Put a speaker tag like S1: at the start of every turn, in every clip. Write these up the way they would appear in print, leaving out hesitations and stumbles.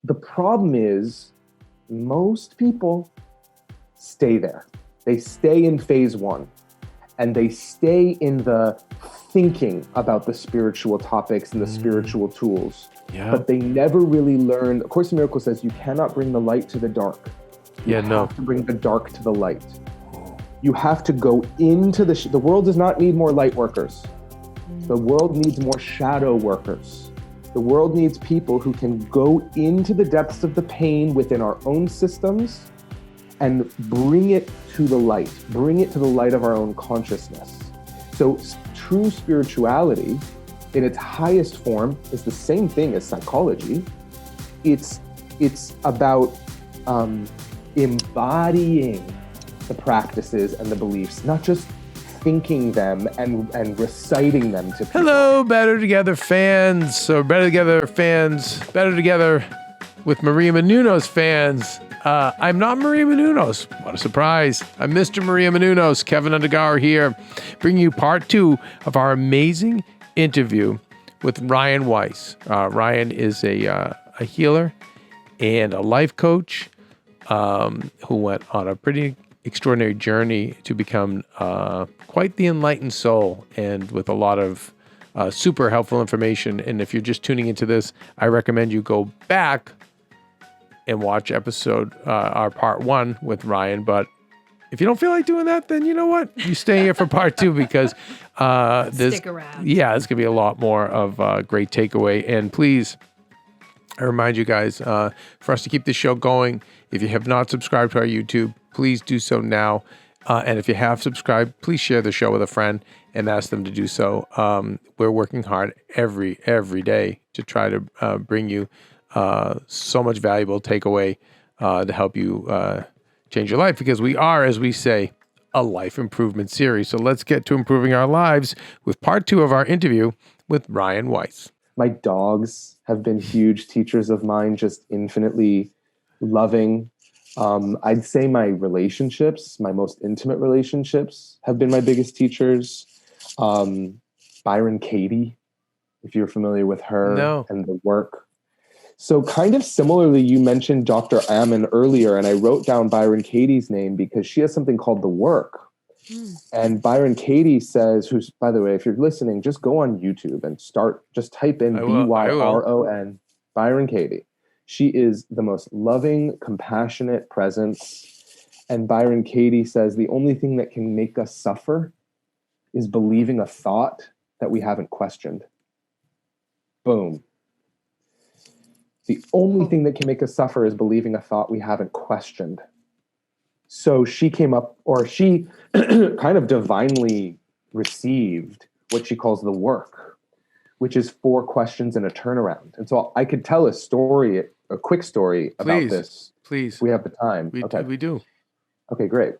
S1: the problem is most people stay there. They stay in phase one, and they stay in the thinking about the spiritual topics and the spiritual tools.
S2: Yeah.
S1: But they never really learn. A Course in Miracles says you cannot bring the light to the dark. You have to bring the dark to the light. You have to go into the world does not need more light workers. The world needs more shadow workers. The world needs people who can go into the depths of the pain within our own systems and bring it to the light of our own consciousness. So true spirituality in its highest form is the same thing as psychology. It's about embodying the practices and the beliefs, not just thinking them and reciting them to people.
S2: Hello, Better Together fans, or Better Together fans, Better Together with Maria Menounos fans. I'm not Maria Menounos. What a surprise. I'm Mr. Maria Menounos. Kevin Undergaro here, bringing you part 2 of our amazing interview with Ryan Weiss. Ryan is a healer and a life coach who went on a pretty extraordinary journey to become quite the enlightened soul, and with a lot of super helpful information. And if you're just tuning into this, I recommend you go back and watch our part 1 with Ryan. But if you don't feel like doing that, then you know what? You stay here for part 2 because
S3: stick around.
S2: Yeah, there's going to be a lot more of great takeaway. And please, I remind you guys, for us to keep this show going, if you have not subscribed to our YouTube, please do so now. And if you have subscribed, please share the show with a friend and ask them to do so. We're working hard every day to try to bring you so much valuable takeaway to help you change your life, because we are, as we say, a life improvement series. So let's get to improving our lives with part 2 of our interview with Ryan Weiss.
S1: My dogs have been huge teachers of mine, just infinitely loving. I'd say my relationships, my most intimate relationships, have been my biggest teachers. Byron Katie, if you're familiar with her and the work. So kind of similarly, you mentioned Dr. Ammon earlier, and I wrote down Byron Katie's name because she has something called The Work. And Byron Katie says, who's, by the way, if you're listening, just go on YouTube and just type in BYRON, Byron Katie. She is the most loving, compassionate presence. And Byron Katie says the only thing that can make us suffer is believing a thought that we haven't questioned. Boom. The only thing that can make us suffer is believing a thought we haven't questioned. So she came up, or she kind of divinely received what she calls The Work, which is 4 questions and a turnaround. And so I could tell a quick story about this.
S2: Please.
S1: We have the time.
S2: We do.
S1: Okay, great.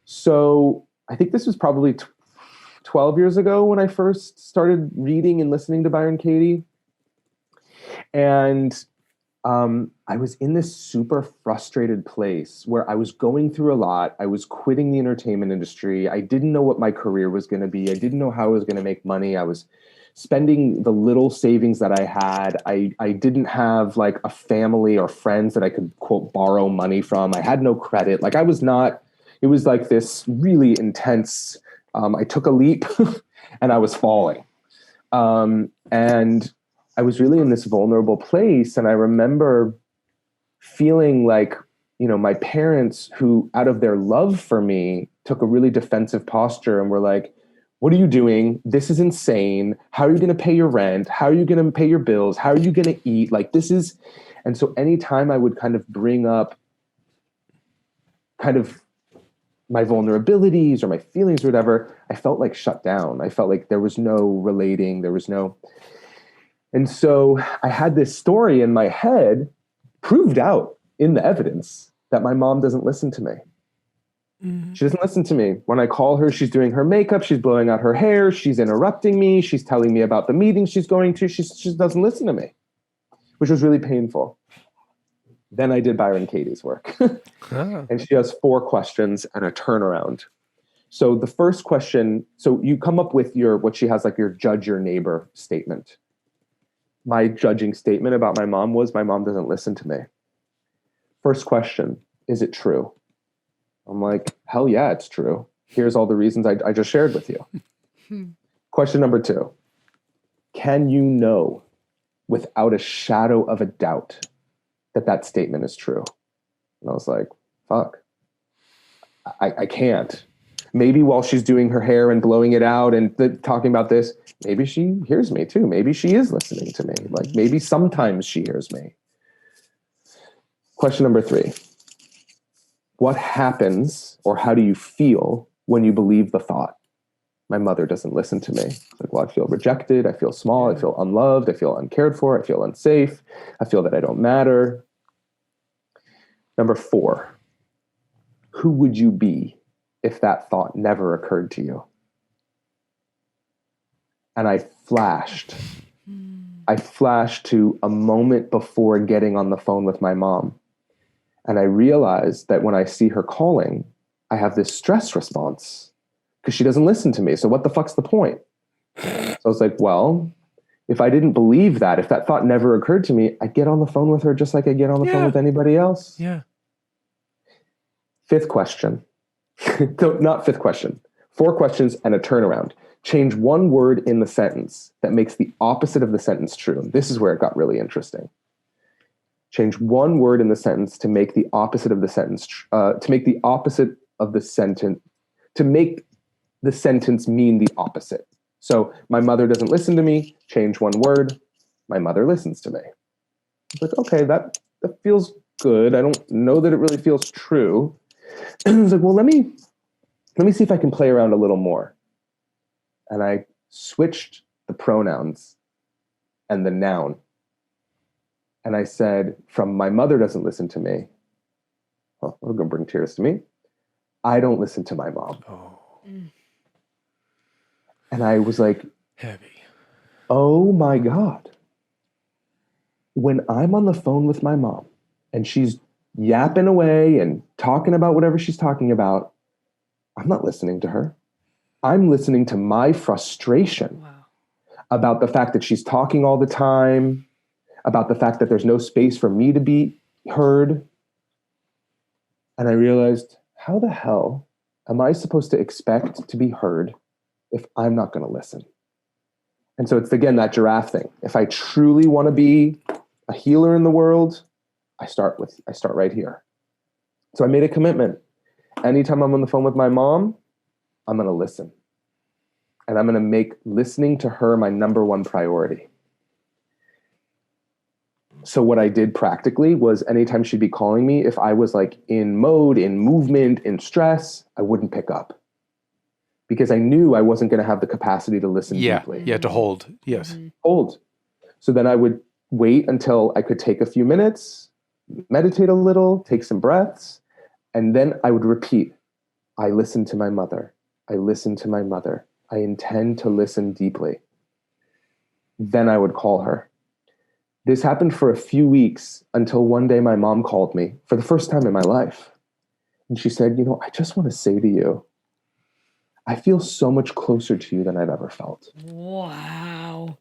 S1: So I think this was probably 12 years ago when I first started reading and listening to Byron Katie. And I was in this super frustrated place where I was going through a lot. I was quitting the entertainment industry. I didn't know what my career was going to be. I didn't know how I was going to make money. I was spending the little savings that I had. I didn't have like a family or friends that I could, quote, borrow money from. I had no credit. Like it was like this really intense, I took a leap and I was falling. And I was really in this vulnerable place. And I remember feeling like, my parents, who out of their love for me took a really defensive posture and were like, what are you doing? This is insane. How are you going to pay your rent? How are you going to pay your bills? How are you going to eat? Like this is, and so anytime I would kind of bring up kind of my vulnerabilities or my feelings or whatever, I felt like shut down. I felt like there was no relating. And so I had this story in my head proved out in the evidence that my mom doesn't listen to me. Mm-hmm. She doesn't listen to me. When I call her, she's doing her makeup, she's blowing out her hair, she's interrupting me, she's telling me about the meetings she's going to, she just doesn't listen to me, which was really painful. Then I did Byron Katie's work. And she has 4 questions and a turnaround. So the first question, so you come up with what she has like your judge your neighbor statement. My judging statement about my mom was, my mom doesn't listen to me. First question, is it true? I'm like, hell yeah, it's true. Here's all the reasons I just shared with you. Question number 2, can you know without a shadow of a doubt that statement is true? And I was like, fuck, I can't. Maybe while she's doing her hair and blowing it out and talking about this, maybe she hears me too. Maybe she is listening to me. Like maybe sometimes she hears me. Question number 3. What happens or how do you feel when you believe the thought, my mother doesn't listen to me? It's like, well, I feel rejected. I feel small. I feel unloved. I feel uncared for. I feel unsafe. I feel that I don't matter. Number 4, who would you be if that thought never occurred to you? And I flashed to a moment before getting on the phone with my mom. And I realized that when I see her calling, I have this stress response because she doesn't listen to me. So what the fuck's the point? So I was like, well, if I didn't believe that, if that thought never occurred to me, I'd get on the phone with her just like I get on the phone with anybody else.
S2: Yeah.
S1: 5th question. No, not 5th question. 4 questions and a turnaround. Change one word in the sentence that makes the opposite of the sentence true. And this is where it got really interesting. Change one word in the sentence to make the opposite of the sentence, to make the sentence mean the opposite. So my mother doesn't listen to me. Change one word. My mother listens to me. It's like, okay, that feels good. I don't know that it really feels true. And I was like, well, let me see if I can play around a little more. And I switched the pronouns and the noun. And I said, from my mother doesn't listen to me. Oh, we're going to bring tears to me. I don't listen to my mom.
S2: Oh.
S1: And I was like,
S2: Heavy.
S1: Oh my God. When I'm on the phone with my mom and she's yapping away and talking about whatever she's talking about, I'm not listening to her. I'm listening to my frustration about the fact that she's talking all the time, about the fact that there's no space for me to be heard. And I realized, how the hell am I supposed to expect to be heard if I'm not going to listen? And so it's, again, that giraffe thing. If I truly want to be a healer in the world, I start right here. So I made a commitment. Anytime I'm on the phone with my mom, I'm going to listen. And I'm going to make listening to her my number one priority. So what I did practically was anytime she'd be calling me, if I was like in mode, in movement, in stress, I wouldn't pick up. Because I knew I wasn't going to have the capacity to listen deeply.
S2: Yeah, to hold. Yes.
S1: Hold. So then I would wait until I could take a few minutes, meditate a little, take some breaths, and then I would repeat, I listen to my mother. I listen to my mother. I intend to listen deeply. Then I would call her. This happened for a few weeks until one day my mom called me for the first time in my life. And she said, I just want to say to you, I feel so much closer to you than I've ever felt.
S3: Wow.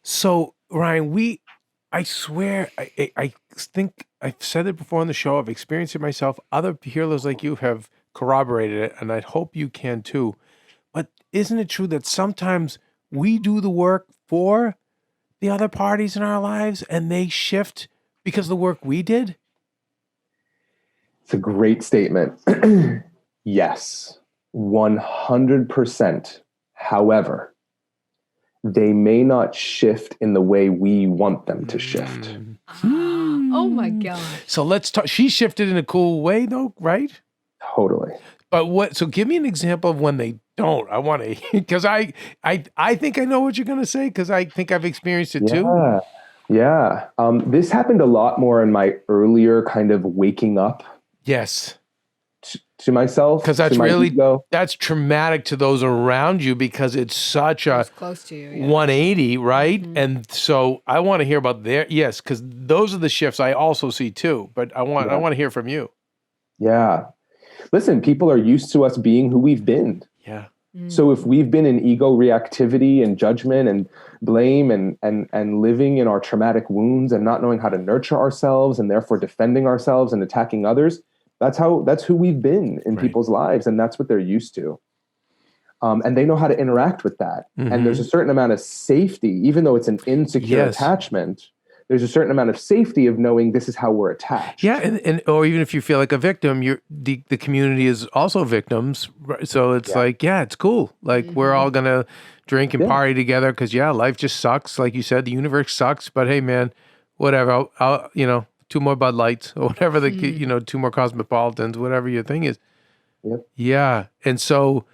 S2: So, Ryan, I swear, I think I've said it before on the show. I've experienced it myself. Other healers like you have corroborated it, and I hope you can too. But isn't it true that sometimes we do the work for the other parties in our lives and they shift because of the work we did?
S1: It's a great statement. Yes, 100%. However, they may not shift in the way we want them to shift.
S3: Oh my God.
S2: So let's talk. She shifted in a cool way though, right?
S1: Totally.
S2: But so give me an example of when they don't. I want to, because I think I know what you're going to say because I think I've experienced it too.
S1: Yeah. This happened a lot more in my earlier kind of waking up.
S2: Yes.
S1: To myself.
S2: Because that's traumatic to those around you because it's such a
S3: close to you,
S2: 180, right? Mm-hmm. And so I want to hear about yes, because those are the shifts I also see too. But I want to hear from you.
S1: Yeah. Listen, people are used to us being who we've been.
S2: Yeah.
S1: So if we've been in ego reactivity and judgment and blame and living in our traumatic wounds and not knowing how to nurture ourselves and therefore defending ourselves and attacking others, that's who we've been in people's lives, and that's what they're used to. And they know how to interact with that. And there's a certain amount of safety, even though it's an insecure attachment. There's a certain amount of safety of knowing this is how we're attached.
S2: Yeah, and or even if you feel like a victim, the community is also victims. So it's like, it's cool. Like we're all gonna drink and party together because life just sucks. Like you said, the universe sucks. But hey, man, whatever. I'll 2 more Bud Lights or whatever 2 more Cosmopolitans, whatever your thing is.
S1: Yep.
S2: Yeah, and so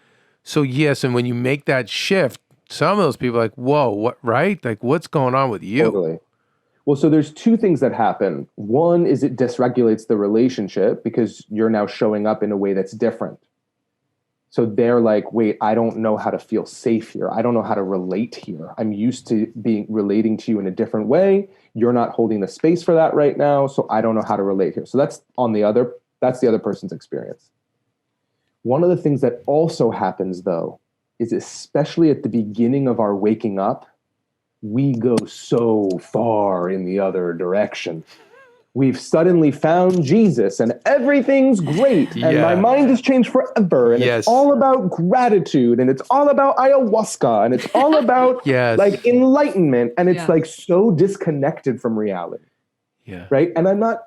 S2: yes, and when you make that shift, some of those people are like, whoa, what? Right? Like, what's going on with you?
S1: Totally. Well, so there's 2 things that happen. One is it dysregulates the relationship because you're now showing up in a way that's different. So they're like, wait, I don't know how to feel safe here. I don't know how to relate here. I'm used to relating to you in a different way. You're not holding the space for that right now. So I don't know how to relate here. So that's the other person's experience. One of the things that also happens though, is especially at the beginning of our waking up, we go so far in the other direction. We've suddenly found Jesus and everything's great. And my mind has changed forever. And it's all about gratitude. And it's all about ayahuasca. And it's all about like enlightenment. And it's like so disconnected from reality.
S2: Yeah.
S1: Right. And I'm not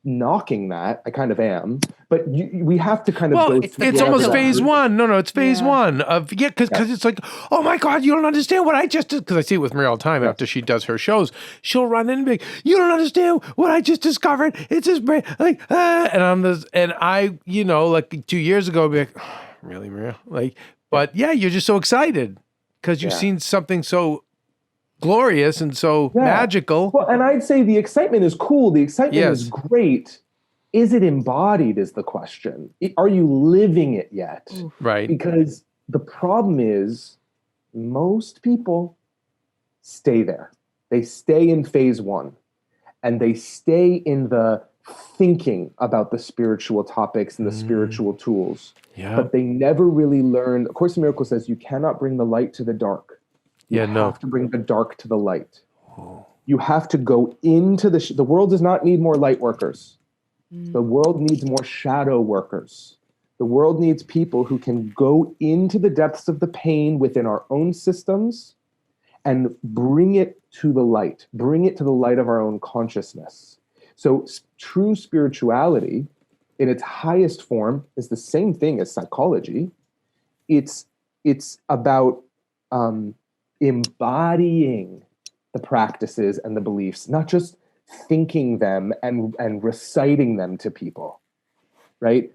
S1: knocking that. I kind of am. But we have to kind of go through.
S2: It's almost phase 1. No, it's phase 1 of because it's like, oh my God, you don't understand what I just did. Because I see it with Maria all the time. After she does her shows, she'll run in and be like, you don't understand what I just discovered. It's just like and I'm this, and I, like 2 years ago, I'd be like, oh, really, Maria? Like, but you're just so excited because you've seen something so glorious and so magical.
S1: Well, and I'd say the excitement is cool. The excitement is great. Is it embodied is the question. Are you living it yet?
S2: Right.
S1: Because the problem is most people stay there. They stay in phase 1 and they stay in the thinking about the spiritual topics and the spiritual tools. Yeah. But they never really learn. A Course in Miracles says you cannot bring the light to the dark. You have to bring the dark to the light. Oh. You have to go into the world does not need more light workers. The world needs more shadow workers. The world needs people who can go into the depths of the pain within our own systems and bring it to the light of our own consciousness. So true spirituality in its highest form is the same thing as psychology. It's about embodying the practices and the beliefs, not just thinking them and reciting them to people, right?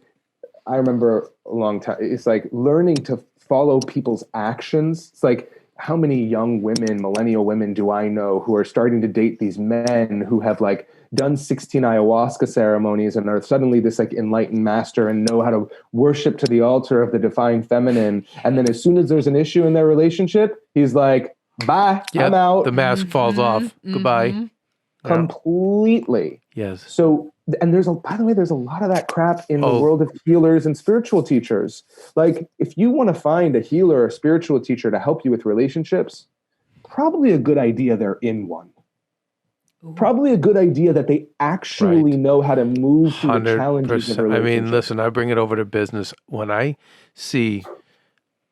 S1: I remember a long time, it's like learning to follow people's actions. It's like, how many young women, millennial women do I know who are starting to date these men who have like done 16 ayahuasca ceremonies and are suddenly this like enlightened master and know how to worship to the altar of the divine feminine. And then as soon as there's an issue in their relationship, he's like, bye, I'm out.
S2: The mask falls off. Goodbye.
S1: Completely.
S2: Yes.
S1: So, and by the way, there's a lot of that crap in the world of healers and spiritual teachers. Like, if you want to find a healer or spiritual teacher to help you with relationships, probably a good idea they're in one. Ooh. Probably a good idea that they actually know how to move through the challenges of relationships.
S2: I mean, listen, I bring it over to business. When I see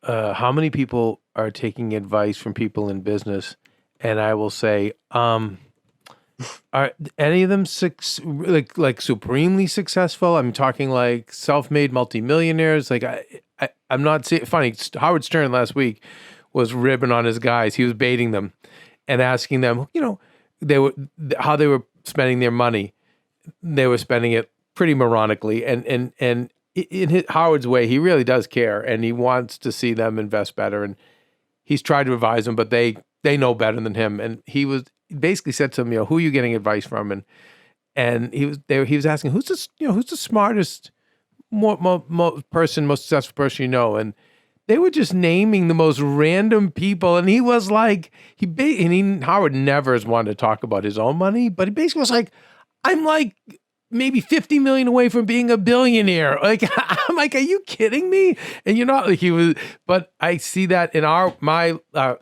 S2: how many people are taking advice from people in business, and I will say, are any of them like supremely successful? I'm talking like self-made multimillionaires. Like I'm not saying funny. Howard Stern last week was ribbing on his guys. He was baiting them and asking them, how they were spending their money. They were spending it pretty moronically, and in Howard's way, he really does care, and he wants to see them invest better. And he's tried to advise them, but they know better than him. And he basically said to them, who are you getting advice from? And he was asking, who's the smartest, most successful person you know? And they were just naming the most random people. And he was like, Howard never has wanted to talk about his own money, but he basically was like, I'm like maybe 50 million away from being a billionaire. Like, I'm like, are you kidding me? And you're not like he was, but I see that in my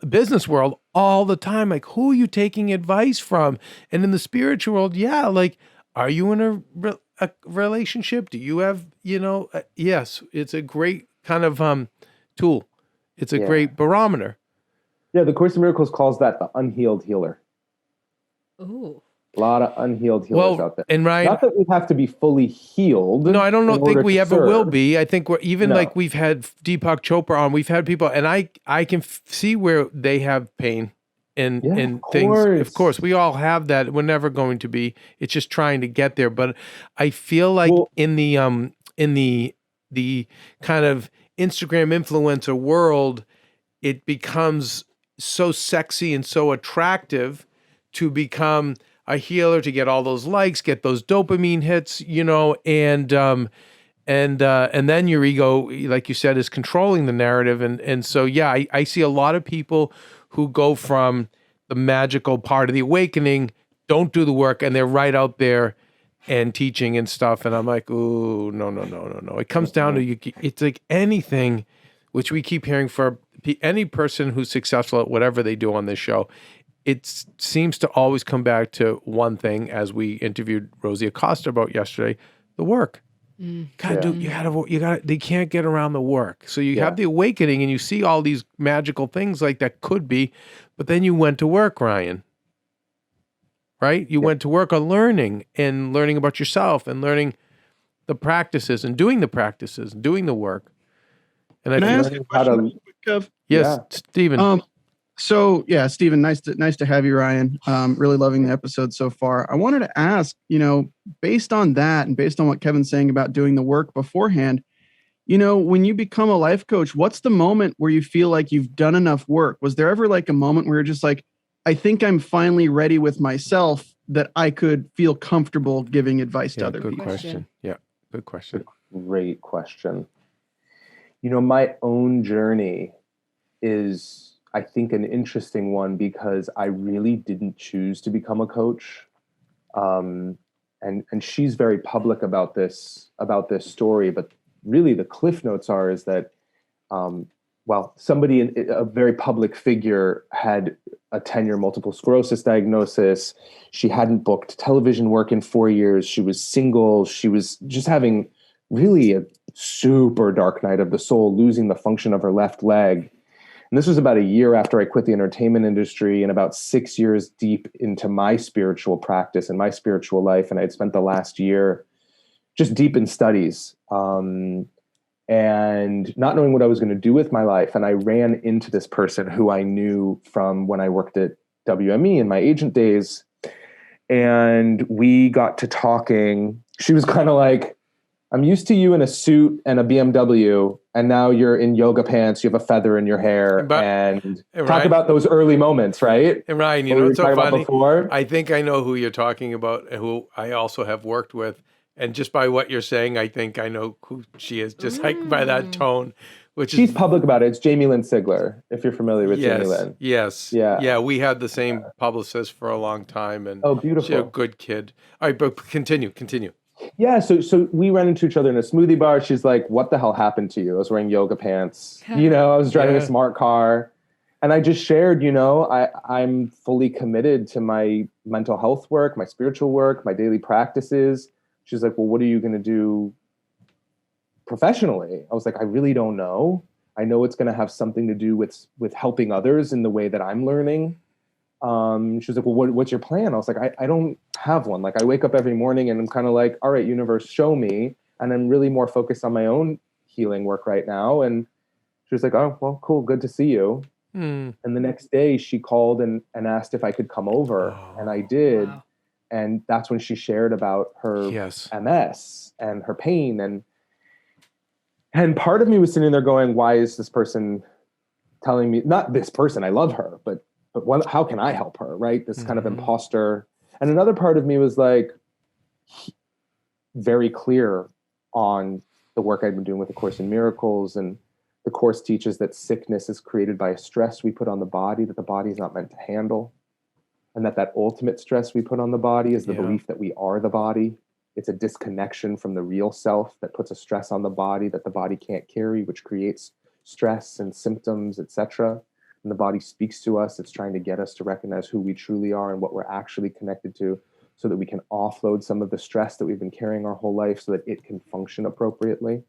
S2: business world all the time. Like, who are you taking advice from? And in the spiritual world, yeah, like, are you in a relationship? Do you have, yes, it's a great kind of tool. It's a great barometer.
S1: Yeah, the Course in Miracles calls that the unhealed healer.
S3: Ooh.
S1: A lot of unhealed healers out there.
S2: And Ryan,
S1: not that we have to be fully healed.
S2: No, I don't think we ever will
S1: serve.
S2: be. I think we're even like we've had Deepak Chopra on. We've had people, and I can see where they have pain and things. Of course, we all have that. We're never going to be. It's just trying to get there. But I feel like in the kind of Instagram influencer world, it becomes so sexy and so attractive to become a healer, to get all those likes, get those dopamine hits, and then your ego, like you said, is controlling the narrative. And so, yeah, I see a lot of people who go from the magical part of the awakening, don't do the work, and they're right out there and teaching and stuff. And I'm like, ooh, no. It comes down to it's like anything, which we keep hearing for any person who's successful at whatever they do on this show. It seems to always come back to one thing, as we interviewed Rosie Acosta about yesterday, the work. You gotta, they can't get around the work. So you have the awakening and you see all these magical things like that could be, but then you went to work, Ryan. Right? You went to work on learning about yourself and learning the practices and doing the practices and doing the work. And
S4: Can I ask a question really quick, Kev?
S2: Yes, Stephen.
S4: So yeah, Stephen, nice to have you, Ryan. Really loving the episode so far. I wanted to ask, based on that and based on what Kevin's saying about doing the work beforehand, when you become a life coach, what's the moment where you feel like you've done enough work? Was there ever like a moment where you're just like, I think I'm finally ready with myself that I could feel comfortable giving advice to other people?
S2: Good question. Yeah, good question.
S1: Great question. My own journey is, I think, an interesting one because I really didn't choose to become a coach. And she's very public about this story, but really the cliff notes is that, somebody, a very public figure, had a 10-year multiple sclerosis diagnosis. She hadn't booked television work in 4 years. She was single. She was just having really a super dark night of the soul, losing the function of her left leg. And this was about a year after I quit the entertainment industry and about 6 years deep into my spiritual practice and my spiritual life. And I'd spent the last year just deep in studies and not knowing what I was going to do with my life. And I ran into this person who I knew from when I worked at WME in my agent days. And we got to talking. She was kind of like, I'm used to you in a suit and a BMW, and now you're in yoga pants, you have a feather in your hair, and talk about those early moments, right?
S2: And Ryan, what's so funny? I think I know who you're talking about, who I also have worked with. And just by what you're saying, I think I know who she is, just like by that tone. She's
S1: public about it. It's Jamie Lynn Sigler, if you're familiar with Jamie Lynn.
S2: Yes. Yeah, we had the same publicist for a long time. And
S1: beautiful.
S2: She's a good kid. All right, but continue.
S1: Yeah, so we ran into each other in a smoothie bar. She's like, what the hell happened to you? I was wearing yoga pants. I was driving a smart car. And I just shared, I'm fully committed to my mental health work, my spiritual work, my daily practices. She's like, well, what are you going to do professionally? I was like, I really don't know. I know it's going to have something to do with helping others in the way that I'm learning. She was like, well, what's your plan? I was like, I don't have one. Like, I wake up every morning and I'm kind of like, all right, universe, show me. And I'm really more focused on my own healing work right now. And she was like, oh, well, cool. Good to see you. And the next day she called and asked if I could come over. And I did. Wow. And that's when she shared about her MS and her pain. And part of me was sitting there going, why is this person telling me, not this person, I love her, but how can I help her, right? This kind of imposter. And another part of me was like, very clear on the work I've been doing with A Course in Miracles. And the Course teaches that sickness is created by a stress we put on the body that the body is not meant to handle. And that ultimate stress we put on the body is the belief that we are the body. It's a disconnection from the real self that puts a stress on the body that the body can't carry, which creates stress and symptoms, etc. And the body speaks to us. It's trying to get us to recognize who we truly are and what we're actually connected to, so that we can offload some of the stress that we've been carrying our whole life so that it can function appropriately.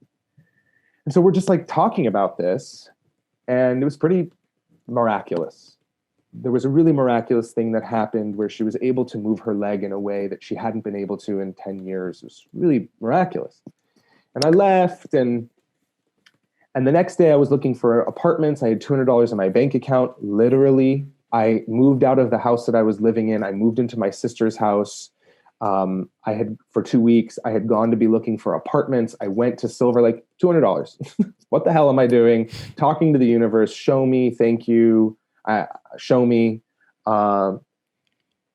S1: And so we're just like talking about this, and it was pretty miraculous. There was a really miraculous thing that happened where she was able to move her leg in a way that she hadn't been able to in 10 years. It was really miraculous. And I left, and the next day I was looking for apartments. I had $200 in my bank account. Literally, I moved out of the house that I was living in. I moved into my sister's house. For 2 weeks, I had gone to be looking for apartments. I went to Silver Lake, $200. What the hell am I doing? Talking to the universe, show me, thank you, show me. So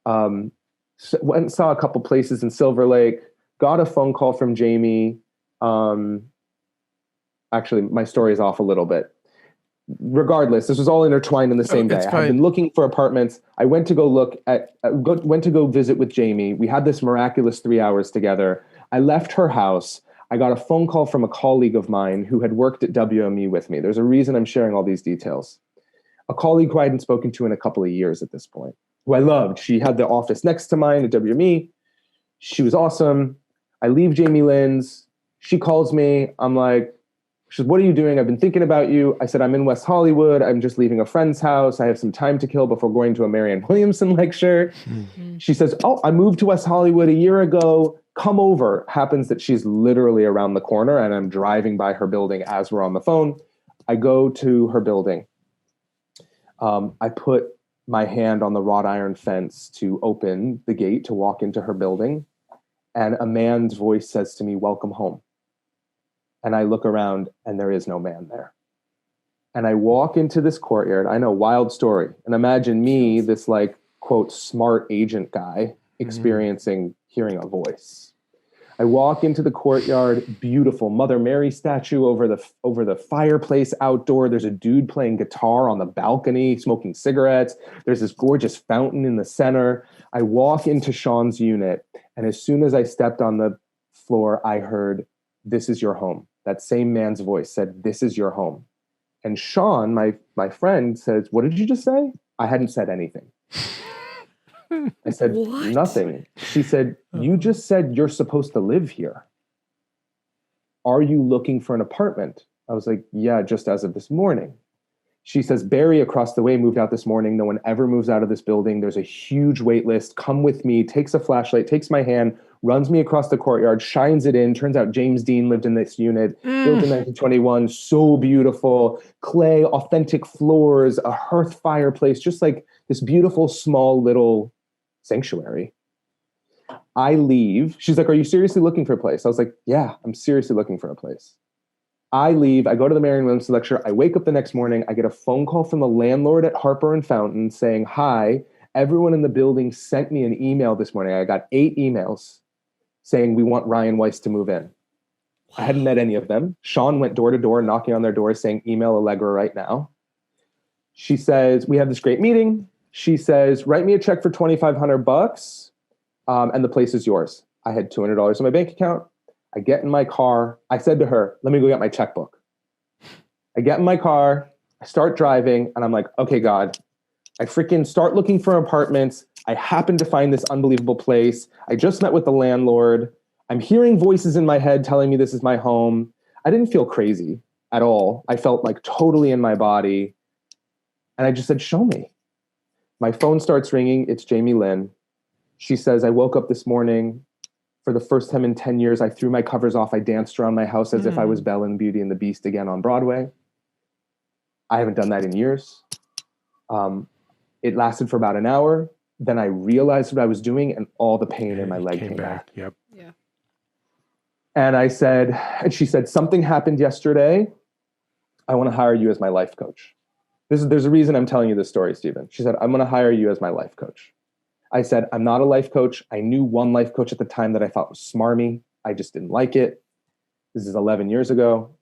S1: went and saw a couple places in Silver Lake, got a phone call from Jamie. Actually, my story is off a little bit. Regardless, this was all intertwined in the same day. I had been looking for apartments. I went to go visit with Jamie. We had this miraculous 3 hours together. I left her house. I got a phone call from a colleague of mine who had worked at WME with me. There's a reason I'm sharing all these details. A colleague who I hadn't spoken to in a couple of years at this point, who I loved. She had the office next to mine at WME. She was awesome. I leave Jamie Lynn's. She calls me. I'm like, she says, what are you doing? I've been thinking about you. I said, I'm in West Hollywood. I'm just leaving a friend's house. I have some time to kill before going to a Marianne Williamson lecture. Mm-hmm. She says, oh, I moved to West Hollywood a year ago. Come over. Happens that she's literally around the corner, and I'm driving by her building as we're on the phone. I go to her building. I put my hand on the wrought iron fence to open the gate to walk into her building. And a man's voice says to me, welcome home. And I look around, and there is no man there. And I walk into this courtyard. I know, wild story. And imagine me, this like, quote, smart agent guy, experiencing hearing a voice. I walk into the courtyard, beautiful Mother Mary statue over the fireplace outdoor. There's a dude playing guitar on the balcony, smoking cigarettes. There's this gorgeous fountain in the center. I walk into Sean's unit, and as soon as I stepped on the floor, I heard, this is your home. That same man's voice said, this is your home. And Sean, my friend, says, what did you just say? I hadn't said anything. I said, what? Nothing. She said, you just said you're supposed to live here. Are you looking for an apartment? I was like, yeah, just as of this morning. She says, Barry across the way moved out this morning. No one ever moves out of this building. There's a huge wait list. Come with me, takes a flashlight, takes my hand, runs me across the courtyard, shines it in. Turns out James Dean lived in this unit, built in 1921. So beautiful. Clay, authentic floors, a hearth fireplace, just like this beautiful, small little sanctuary. I leave. She's like, are you seriously looking for a place? I was like, yeah, I'm seriously looking for a place. I leave. I go to the Marianne Williamson lecture. I wake up the next morning. I get a phone call from the landlord at Harper and Fountain saying, hi, everyone in the building sent me an email this morning. I got 8 emails saying we want Ryan Weiss to move in. Wow. I hadn't met any of them. Sean went door to door knocking on their doors saying, email Allegra right now. She says, we have this great meeting. She says, write me a check for $2,500 and the place is yours. I had $200 in my bank account. I get in my car. I said to her, let me go get my checkbook. I get in my car. I start driving and I'm like, okay, God, I freaking start looking for apartments. I happen to find this unbelievable place. I just met with the landlord. I'm hearing voices in my head telling me this is my home. I didn't feel crazy at all. I felt like totally in my body. And I just said, show me. My phone starts ringing. It's Jamie Lynn. She says, I woke up this morning. For the first time in 10 years, I threw my covers off. I danced around my house as if I was Belle in Beauty and the Beast again on Broadway. I haven't done that in years. It lasted for about an hour. Then I realized what I was doing and all the pain in my leg came back.
S2: Yep.
S3: Yeah.
S1: And she said, something happened yesterday. I want to hire you as my life coach. There's a reason I'm telling you this story, Stephen. She said, I'm going to hire you as my life coach. I said, I'm not a life coach. I knew one life coach at the time that I thought was smarmy. I just didn't like it. This is 11 years ago.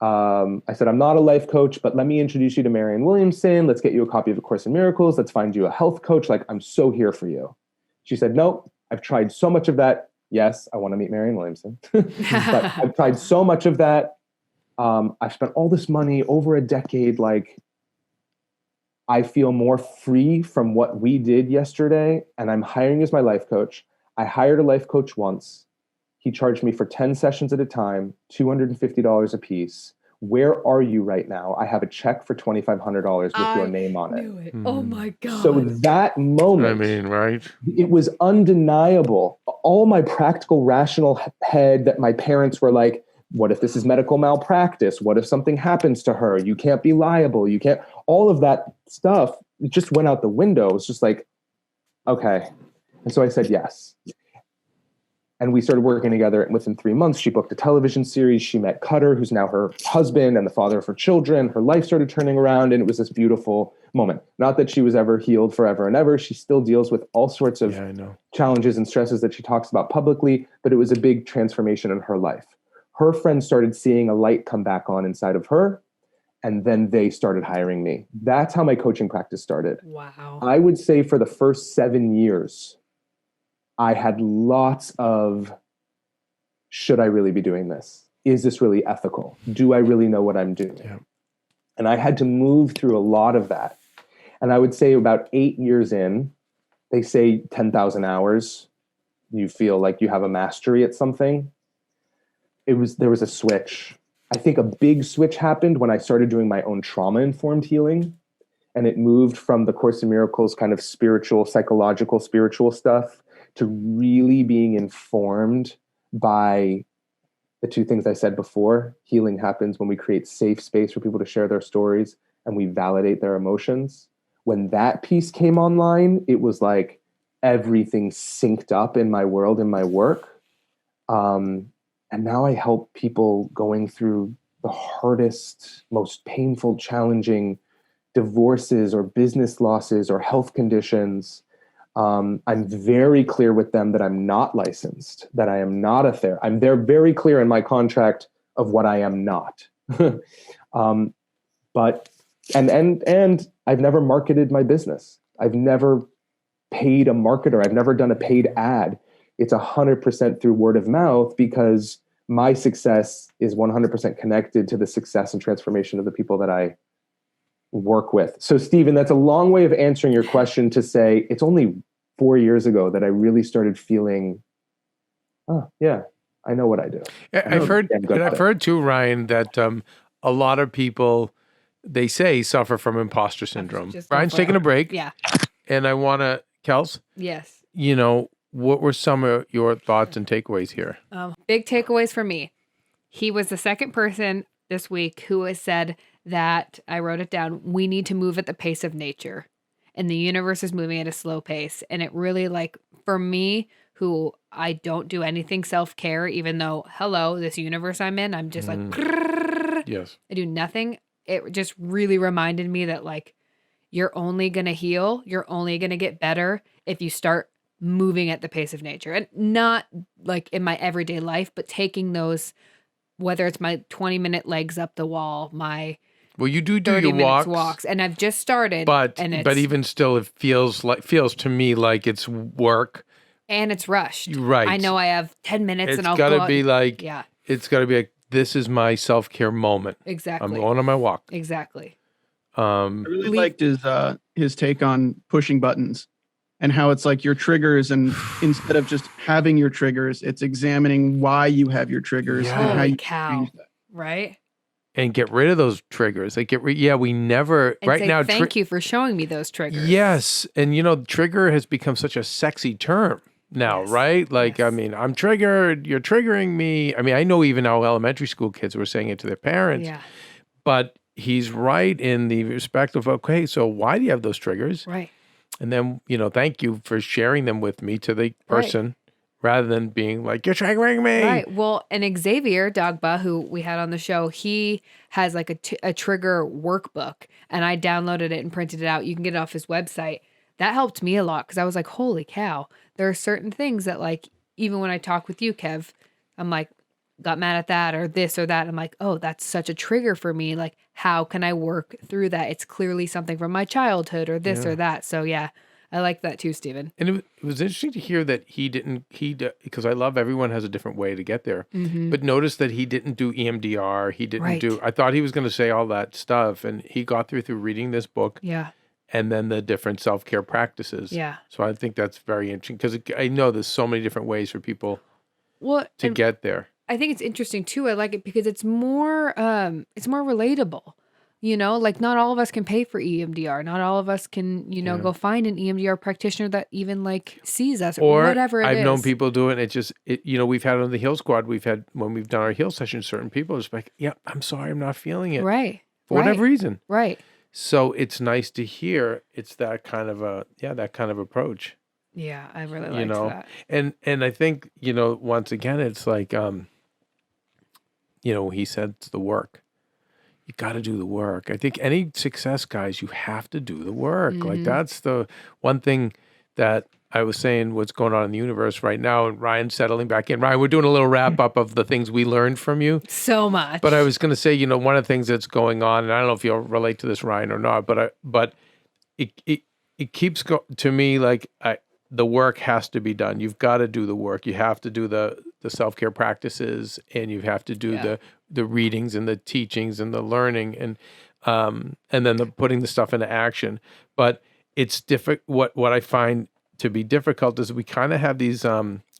S1: I said, I'm not a life coach, but let me introduce you to Marianne Williamson. Let's get you a copy of A Course in Miracles. Let's find you a health coach. Like, I'm so here for you. She said, nope, I've tried so much of that. Yes, I want to meet Marianne Williamson. But I've tried so much of that. I've spent all this money over a decade. Like, I feel more free from what we did yesterday, and I'm hiring as my life coach. I hired a life coach once. He charged me for 10 sessions at a time, $250 a piece. Where are you right now? I have a check for $2,500 with your name on it.
S3: Oh my God.
S1: So that moment,
S2: I mean, right?
S1: it was undeniable. All my practical, rational head that my parents were like, what if this is medical malpractice? What if something happens to her? You can't be liable. You can't, all of that stuff, it just went out the window. It was just like, okay. And so I said yes. And we started working together. And within 3 months, she booked a television series. She met Cutter, who's now her husband and the father of her children. Her life started turning around, and it was this beautiful moment. Not that she was ever healed forever and ever. She still deals with all sorts of challenges and stresses that she talks about publicly, but it was a big transformation in her life. Her friends started seeing a light come back on inside of her, and then they started hiring me. That's how my coaching practice started.
S3: Wow.
S1: I would say for the first 7 years, I had lots of, should I really be doing this? Is this really ethical? Do I really know what I'm doing?
S2: Yeah.
S1: And I had to move through a lot of that. And I would say about 8 years in, they say 10,000 hours, you feel like you have a mastery at something. There was a switch. I think a big switch happened when I started doing my own trauma-informed healing. And it moved from the Course in Miracles kind of spiritual, psychological, spiritual stuff to really being informed by the two things I said before. Healing happens when we create safe space for people to share their stories and we validate their emotions. When that piece came online, it was like everything synced up in my world, in my work. And now I help people going through the hardest, most painful, challenging divorces or business losses or health conditions. I'm very clear with them that I'm not licensed, that I am not a therapist. They're very clear in my contract of what I am not. But I've never marketed my business. I've never paid a marketer. I've never done a paid ad. It's 100% through word of mouth because my success is 100% connected to the success and transformation of the people that I work with. So, Stephen, that's a long way of answering your question to say it's only 4 years ago that I really started feeling, oh, yeah, I know what I do.
S2: I've heard too, Ryan, that a lot of people, they say, suffer from imposter syndrome. Ryan's taking a break.
S3: Yeah.
S2: And I want to, Kels?
S3: Yes.
S2: What were some of your thoughts and takeaways here?
S3: Big takeaways for me. He was the second person this week who has said that, I wrote it down, we need to move at the pace of nature. And the universe is moving at a slow pace. And it really, like, for me, who I don't do anything self-care, even though, hello, this universe I'm in, I'm just like,
S2: yes,
S3: I do nothing. It just really reminded me that, like, you're only going to heal, you're only going to get better if you start moving at the pace of nature. And not like in my everyday life, but taking those, whether it's my 20-minute legs up the wall, my
S2: you do
S3: 30
S2: your
S3: minutes walks, and I've just started.
S2: But even still, it feels to me like it's work.
S3: And it's rushed.
S2: Right.
S3: I know I have 10 minutes and I'll
S2: go. It's
S3: go
S2: got to be like,
S3: yeah.
S2: It's got to be like, this is my self-care moment.
S3: Exactly.
S2: I'm going on my walk.
S3: Exactly.
S4: I really liked his take on pushing buttons and how it's like your triggers, and instead of just having your triggers, it's examining why you have your triggers and how you change that.
S3: Right?
S2: And get rid of those triggers. Like we never
S3: and
S2: right
S3: say,
S2: now.
S3: Thank you for showing me those triggers.
S2: Yes, and trigger has become such a sexy term now,
S3: Yes.
S2: right? Like,
S3: Yes.
S2: I mean, I'm triggered. You're triggering me. I mean, I know even now elementary school kids were saying it to their parents.
S3: Yeah.
S2: But he's right in the respect of, okay, so why do you have those triggers?
S3: Right.
S2: And then, thank you for sharing them with me to the person rather than being like, you're triggering me.
S3: Right. Well, and Xavier Dogba, who we had on the show, he has like a trigger workbook, and I downloaded it and printed it out. You can get it off his website. That helped me a lot because I was like, holy cow, there are certain things that, like, even when I talk with you, Kev, I'm like, got mad at that or this or that. I'm like, oh, that's such a trigger for me. Like, how can I work through that? It's clearly something from my childhood or this or that. So yeah, I like that too, Stephen.
S2: And it was interesting to hear that because I love everyone has a different way to get there. But notice that he didn't do EMDR. He didn't do, I thought he was going to say all that stuff. And he got through reading this book.
S3: Yeah.
S2: And then the different self-care practices.
S3: Yeah.
S2: So I think that's very interesting because I know there's so many different ways for people to get there.
S3: I think it's interesting too. I like it because it's more relatable. You know, like not all of us can pay for EMDR. Not all of us can, go find an EMDR practitioner that even like sees us or whatever it is.
S2: I've known people do it. We've had on the Heal Squad, when we've done our heal sessions, certain people are just like, yeah, I'm sorry, I'm not feeling it.
S3: Right.
S2: For whatever reason.
S3: Right.
S2: So it's nice to hear it's that kind of approach.
S3: Yeah, I really like that.
S2: And I think, once again, it's like, he said it's the work. You got to do the work. I think any success, guys, you have to do the work. Like that's the one thing that I was saying what's going on in the universe right now. And Ryan's settling back in. Ryan, we're doing a little wrap up of the things we learned from you.
S3: So much.
S2: But I was going to say, one of the things that's going on, and I don't know if you'll relate to this, Ryan, or not, but it keeps to me like the work has to be done. You've got to do the work. You have to do the self-care practices, and you have to do the readings and the teachings and the learning and then the putting the stuff into action. But it's difficult. What I find to be difficult is we kind of have these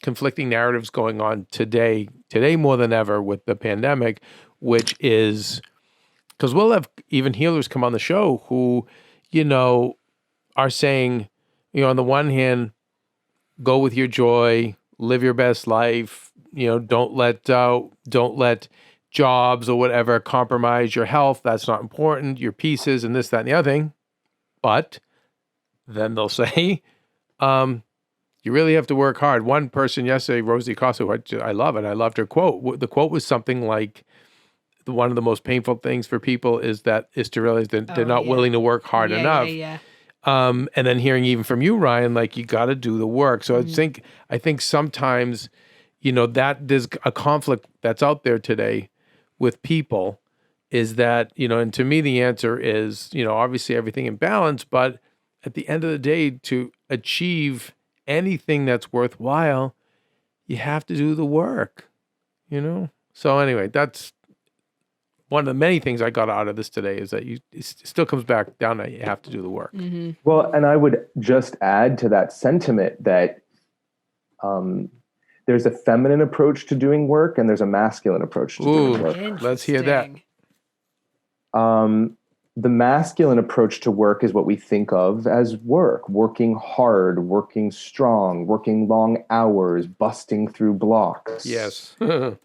S2: conflicting narratives going on today more than ever with the pandemic, which is because we'll have even healers come on the show who, are saying, on the one hand, go with your joy, live your best life, don't let jobs or whatever compromise your health. That's not important. Your pieces and this, that, and the other thing. But then they'll say, you really have to work hard. One person yesterday, Rosie Costa, who I love, and I loved her quote. The quote was something like, one of the most painful things for people is to realize that they're not willing to work hard enough. And then hearing even from you, Ryan, like you got to do the work. So I think sometimes, that there's a conflict that's out there today with people is that, and to me, the answer is, obviously everything in balance, but at the end of the day, to achieve anything that's worthwhile, you have to do the work, So anyway, that's one of the many things I got out of this today is that it still comes back down that you have to do the work.
S3: Mm-hmm.
S1: Well, and I would just add to that sentiment that there's a feminine approach to doing work and there's a masculine approach to doing work.
S2: Let's hear that.
S1: The masculine approach to work is what we think of as working hard, working strong, working long hours, busting through blocks.
S2: Yes.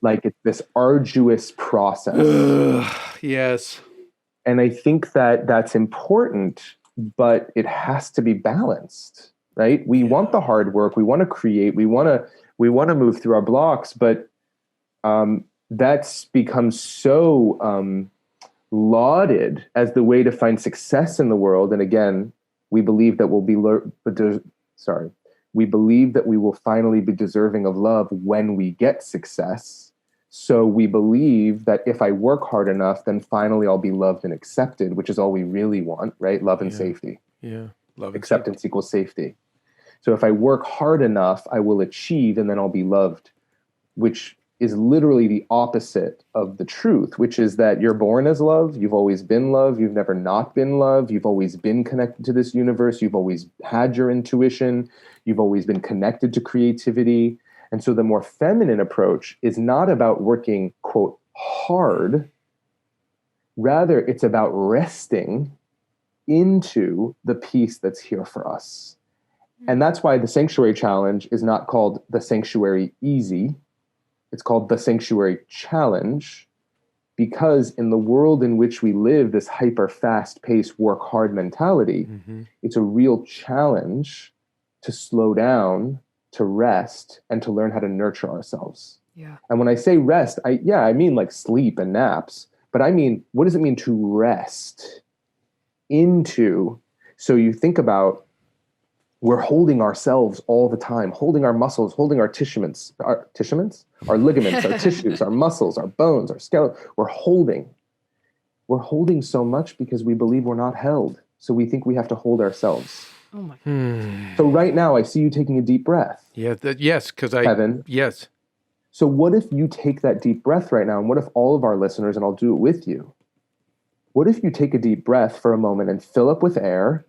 S1: Like it's this arduous process.
S2: Yes.
S1: And I think that that's important, but it has to be balanced, right? We want the hard work. We want to create. We want to move through our blocks, but that's become so lauded as the way to find success in the world. And again, we believe that we believe that we will finally be deserving of love when we get success. So we believe that if I work hard enough, then finally I'll be loved and accepted, which is all we really want, right? Love and safety.
S2: Yeah. Love
S1: acceptance equals safety. So if I work hard enough, I will achieve and then I'll be loved, which is literally the opposite of the truth, which is that you're born as love. You've always been love. You've never not been love. You've always been connected to this universe. You've always had your intuition. You've always been connected to creativity. And so the more feminine approach is not about working, quote, hard. Rather, it's about resting into the peace that's here for us. And that's why the Sanctuary Challenge is not called the Sanctuary Easy. It's called the Sanctuary Challenge because in the world in which we live, this hyper fast-paced work hard mentality, it's a real challenge to slow down, to rest, and to learn how to nurture ourselves.
S3: Yeah.
S1: And when I say rest, I mean like sleep and naps, but I mean, what does it mean to rest into? So you think about, we're holding ourselves all the time, holding our muscles, holding our ligaments, our tissues, our muscles, our bones, our skeleton. We're holding so much because we believe we're not held. So we think we have to hold ourselves.
S3: Oh my.
S1: So right now, I see you taking a deep breath.
S2: Yeah. Yes. Because
S1: Kevin.
S2: Yes.
S1: So what if you take that deep breath right now? And what if all of our listeners, and I'll do it with you, what if you take a deep breath for a moment and fill up with air,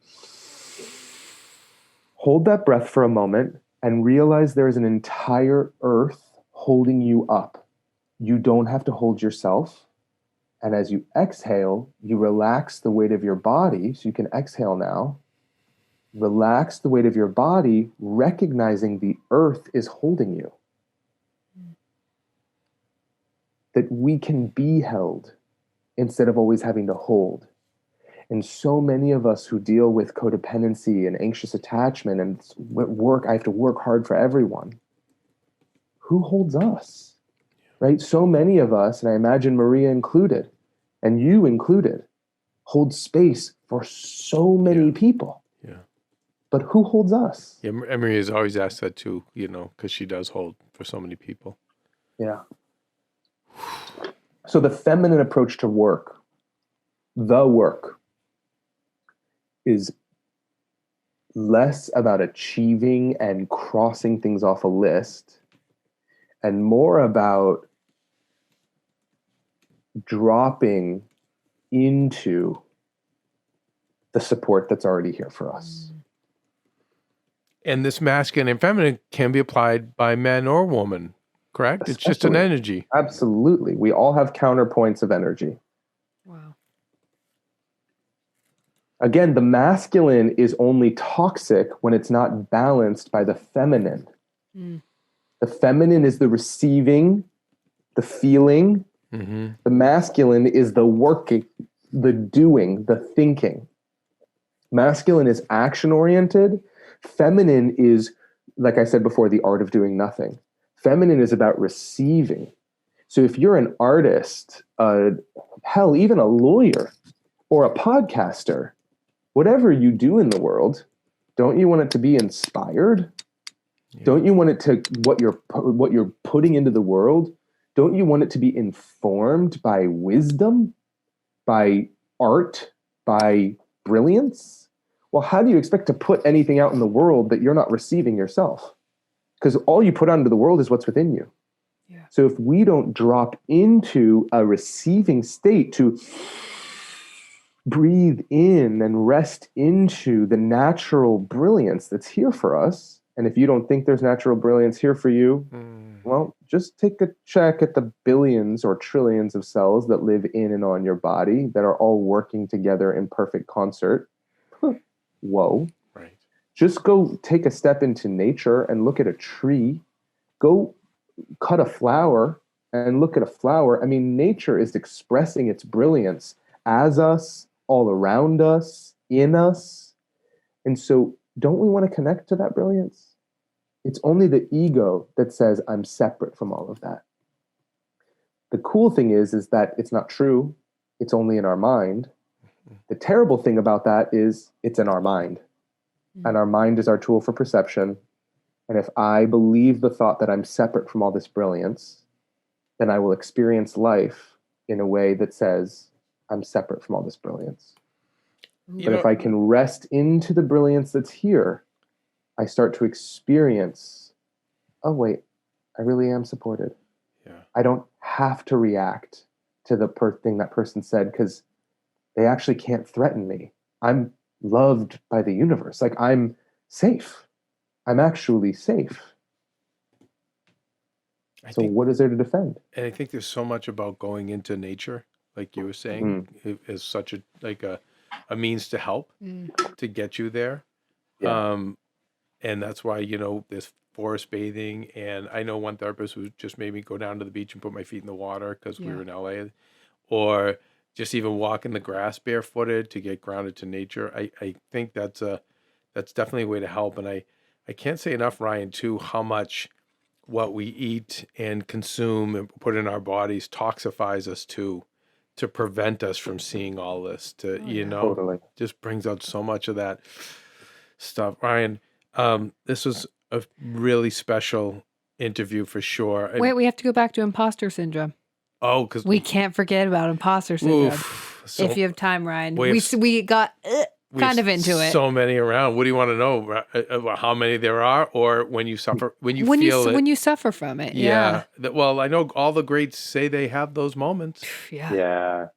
S1: hold that breath for a moment, and realize there is an entire earth holding you up. You don't have to hold yourself. And as you exhale, you relax the weight of your body. So you can exhale now. Relax the weight of your body, recognizing the earth is holding you. That we can be held instead of always having to hold. And so many of us who deal with codependency and anxious attachment and work, I have to work hard for everyone. Who holds us? Right? So many of us, and I imagine Maria included, and you included, hold space for so many people.
S2: Yeah.
S1: But who holds us?
S2: Yeah. Emery has always asked that too, because she does hold for so many people.
S1: Yeah. So the feminine approach to work, the work, is less about achieving and crossing things off a list and more about dropping into the support that's already here for us.
S2: And this masculine and feminine can be applied by men or women, correct? It's just an energy.
S1: Absolutely. We all have counterpoints of energy.
S3: Wow.
S1: Again, the masculine is only toxic when it's not balanced by the feminine. The feminine is the receiving, the feeling. The masculine is the working, the doing, the thinking. Masculine is action-oriented. Feminine is, like I said before, the art of doing nothing. Feminine is about receiving. So if you're an artist, hell, even a lawyer or a podcaster, whatever you do in the world, don't you want it to be inspired? Yeah. Don't you want it to, what you're putting into the world, don't you want it to be informed by wisdom, by art, by brilliance? Well, how do you expect to put anything out in the world that you're not receiving yourself? Because all you put out into the world is what's within you. Yeah. So if we don't drop into a receiving state to breathe in and rest into the natural brilliance that's here for us, and if you don't think there's natural brilliance here for you, well, just take a check at the billions or trillions of cells that live in and on your body that are all working together in perfect concert. Whoa.
S2: Right.
S1: Just go take a step into nature and look at a tree. Go cut a flower and look at a flower. I mean, nature is expressing its brilliance as us, all around us, in us. And so don't we want to connect to that brilliance? It's only the ego that says, I'm separate from all of that. The cool thing is that it's not true. It's only in our mind. The terrible thing about that is it's in our mind. And our mind is our tool for perception. And if I believe the thought that I'm separate from all this brilliance, then I will experience life in a way that says, I'm separate from all this brilliance. But if I can rest into the brilliance that's here, I start to experience, oh, wait, I really am supported. Yeah. I don't have to react to the thing that person said because they actually can't threaten me. I'm loved by the universe. Like, I'm safe. I'm actually safe. So what is there to defend?
S2: And I think there's so much about going into nature, like you were saying, is such a means to help to get you there. Yeah. And that's why, there's forest bathing. And I know one therapist who just made me go down to the beach and put my feet in the water because we were in LA, or just even walk in the grass barefooted to get grounded to nature. I think that's definitely a way to help. And I can't say enough, Ryan, too, how much what we eat and consume and put in our bodies toxifies us too, to prevent us from seeing all this, totally. Just brings out so much of that stuff. Ryan, this was a really special interview for sure.
S3: Wait, we have to go back to imposter syndrome.
S2: Oh, because
S3: we can't forget about imposter syndrome. So if you have time, Ryan, we got kind of into it.
S2: So many around. What do you want to know? How many there are, or when you suffer, when you feel it?
S3: When you suffer from it. Yeah.
S2: Well, I know all the greats say they have those moments.
S1: Yeah.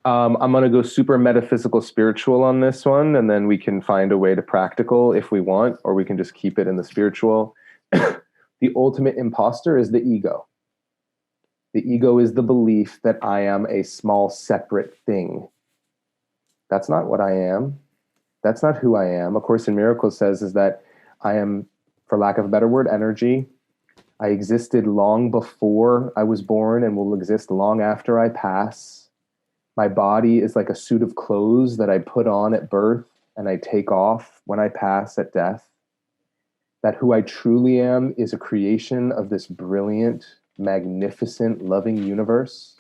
S1: I'm going to go super metaphysical spiritual on this one, and then we can find a way to practical if we want, or we can just keep it in the spiritual. The ultimate imposter is the ego. The ego is the belief that I am a small, separate thing. That's not what I am. That's not who I am. A Course in Miracles says is that I am, for lack of a better word, energy. I existed long before I was born and will exist long after I pass. My body is like a suit of clothes that I put on at birth and I take off when I pass at death. That who I truly am is a creation of this brilliant, magnificent, loving universe.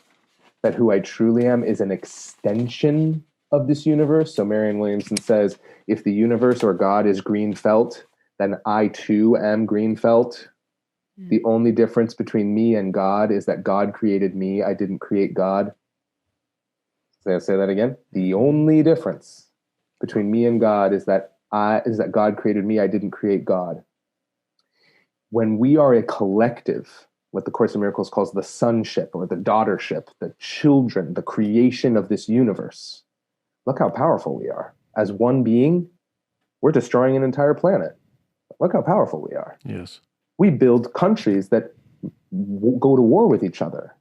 S1: That who I truly am is an extension of this universe. So Marianne Williamson says, if the universe or God is green felt, then I too am green felt. The only difference between me and God is that God created me. I didn't create God. Say that again. The only difference between me and God is that God created me. I didn't create God. When we are a collective, what the Course in Miracles calls the sonship or the daughtership, the children, the creation of this universe, look how powerful we are. As one being, we're destroying an entire planet. Look how powerful we are.
S2: Yes.
S1: We build countries that go to war with each other.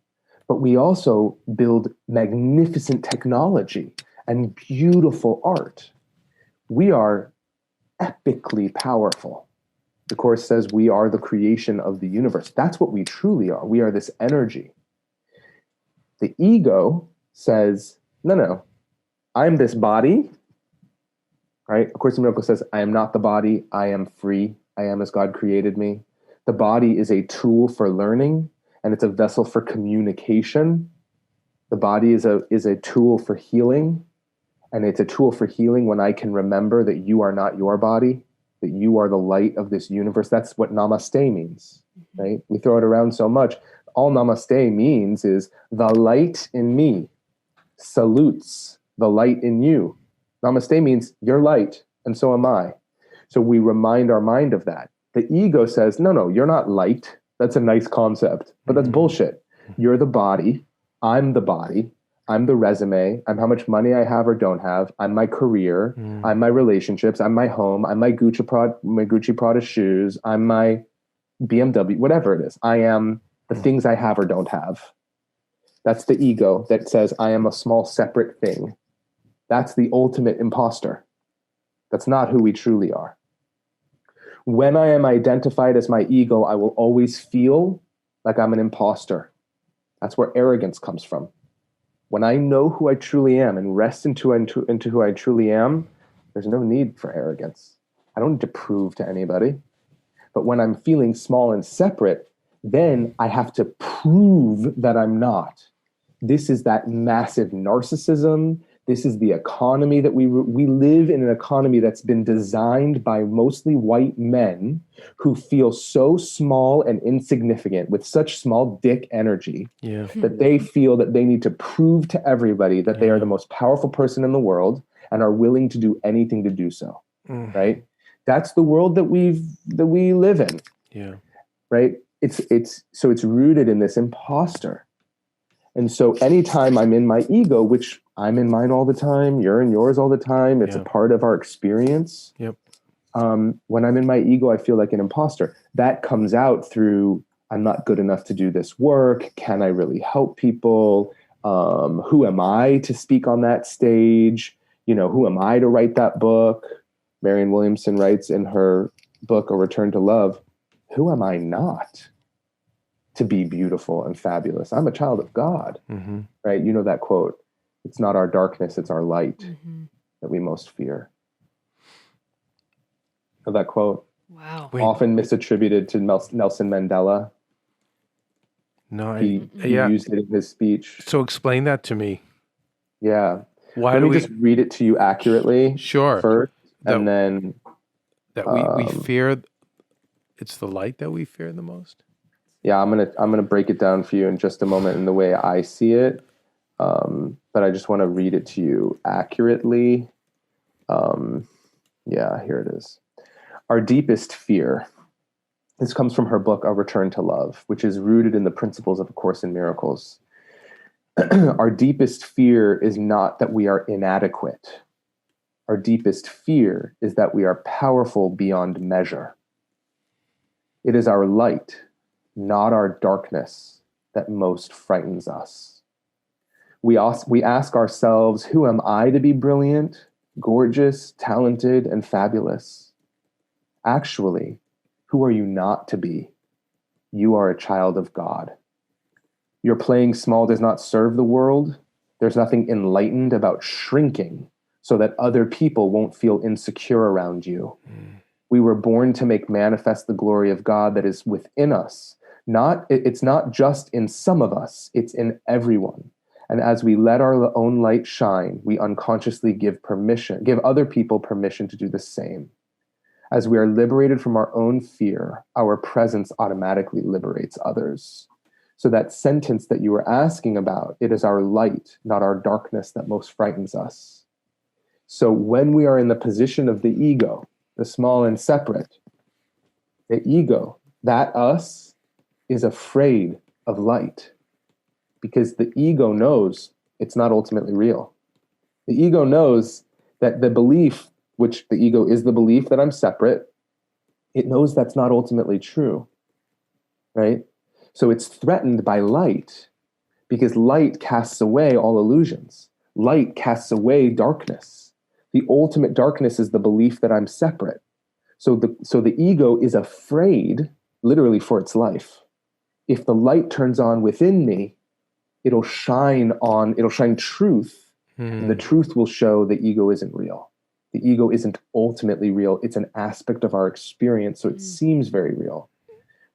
S1: But we also build magnificent technology and beautiful art. We are epically powerful. The Course says we are the creation of the universe. That's what we truly are. We are this energy. The ego says, no, I'm this body. Right? A Course in Miracles says, I am not the body. I am free. I am as God created me. The body is a tool for learning. And it's a vessel for communication. The body is a tool for healing. And it's a tool for healing when I can remember that you are not your body, that you are the light of this universe. That's what namaste means, right? We throw it around so much. All namaste means is the light in me salutes the light in you. Namaste means you're light, and so am I. So we remind our mind of that. The ego says, no, you're not light. That's a nice concept, but that's bullshit. You're the body. I'm the body. I'm the resume. I'm how much money I have or don't have. I'm my career. I'm my relationships. I'm my home. I'm my Gucci Prada shoes. I'm my BMW, whatever it is. I am the things I have or don't have. That's the ego that says I am a small separate thing. That's the ultimate imposter. That's not who we truly are. When I am identified as my ego, I will always feel like I'm an imposter. That's where arrogance comes from. When I know who I truly am and rest into who I truly am, there's no need for arrogance. I don't need to prove to anybody. But when I'm feeling small and separate, then I have to prove that I'm not. This is that massive narcissism. This is the economy that we live in, an economy that's been designed by mostly white men who feel so small and insignificant with such small dick energy that they feel that they need to prove to everybody that they are the most powerful person in the world and are willing to do anything to do so. Right? That's the world that we live in.
S2: Yeah.
S1: Right? It's rooted in this imposter. And so anytime I'm in my ego, which I'm in mine all the time, you're in yours all the time, it's a part of our experience.
S2: Yep.
S1: When I'm in my ego, I feel like an imposter. That comes out through, I'm not good enough to do this work. Can I really help people? Who am I to speak on that stage? Who am I to write that book? Marianne Williamson writes in her book, A Return to Love, who am I not to be beautiful and fabulous? I'm a child of God, right? You know that quote, it's not our darkness, it's our light that we most fear. Know that quote?
S3: Wow.
S1: Often misattributed to Nelson Mandela.
S2: No,
S1: he used it in his speech.
S2: So explain that to me.
S1: Yeah.
S2: Why
S1: Let me just read it to you accurately.
S2: Sure.
S1: First, and then
S2: that we fear. It's the light that we fear the most.
S1: Yeah, I'm gonna break it down for you in just a moment in the way I see it. But I just want to read it to you accurately. Yeah, here it is. Our deepest fear. This comes from her book, A Return to Love, which is rooted in the principles of A Course in Miracles. Our deepest fear is not that we are inadequate. Our deepest fear is that we are powerful beyond measure. It is our light, not our darkness, that most frightens us. We ask ourselves, who am I to be brilliant, gorgeous, talented, and fabulous? Actually, who are you not to be? You are a child of God. Your playing small does not serve the world. There's nothing enlightened about shrinking so that other people won't feel insecure around you. We were born to make manifest the glory of God that is within us. It's not just in some of us, it's in everyone. And as we let our own light shine, we unconsciously give other people permission to do the same. As we are liberated from our own fear, our presence automatically liberates others. So that sentence that you were asking about, it is our light, not our darkness, that most frightens us. So when we are in the position of the ego, the small and separate, the ego, that us, is afraid of light, because the ego knows it's not ultimately real. The ego knows that the belief, which the ego is the belief that I'm separate, it knows that's not ultimately true, right? So it's threatened by light, because light casts away all illusions. Light casts away darkness. The ultimate darkness is the belief that I'm separate. So the ego is afraid, literally, for its life. If the light turns on within me, it'll shine truth, and the truth will show the ego isn't real. The ego isn't ultimately real. It's an aspect of our experience, so it seems very real.